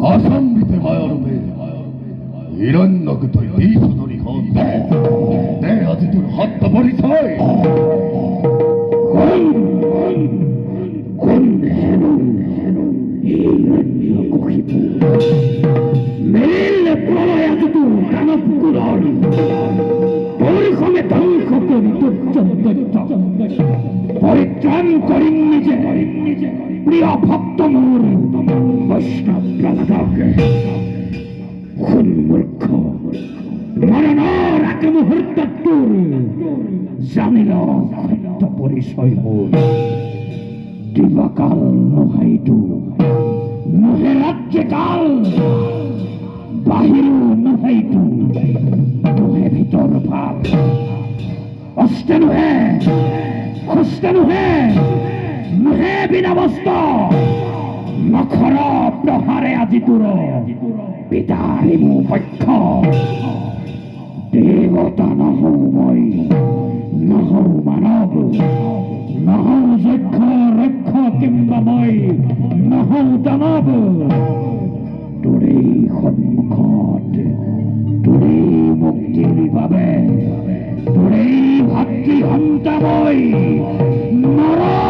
আসাম্বিতে মায়ারূপে হিরণ্যকৃতই বিষধরি হন দে আজি তোর হত্যা পরিচয়। মেরিলে প্রলয় আজ তোর কানব কুরল পরিক্রমে ধ্বংস করি তোর পরিত্রাণ করি নিজে প্রিয় ভক্ত মোর বৈষ্ণব প্রভাকে খুন মূর্খ মরণর এক মুহূর্ত তোর জানিল সত্য পরিচয় মোর দিবাকাল নহাইটু নহে রাজ্যে কাল বাহির নহাইটু নহে ভিতর ভাব অস্তে নহে খুস্তে নহে নহে বিনা বস্ত্র নখর প্রহারে আজি তোর পিতারি মো পক্ষ দেবতা নহৌ মই নহৌ মানৱ নহৌ যক্ষ ৰক্ষ কিম্বা মই নহৌ দানৱ তোৰেই সন্মুখত তোৰেই মুক্তিৰ বাবে তোৰেই ভাতৃ সন্তা মই নৰ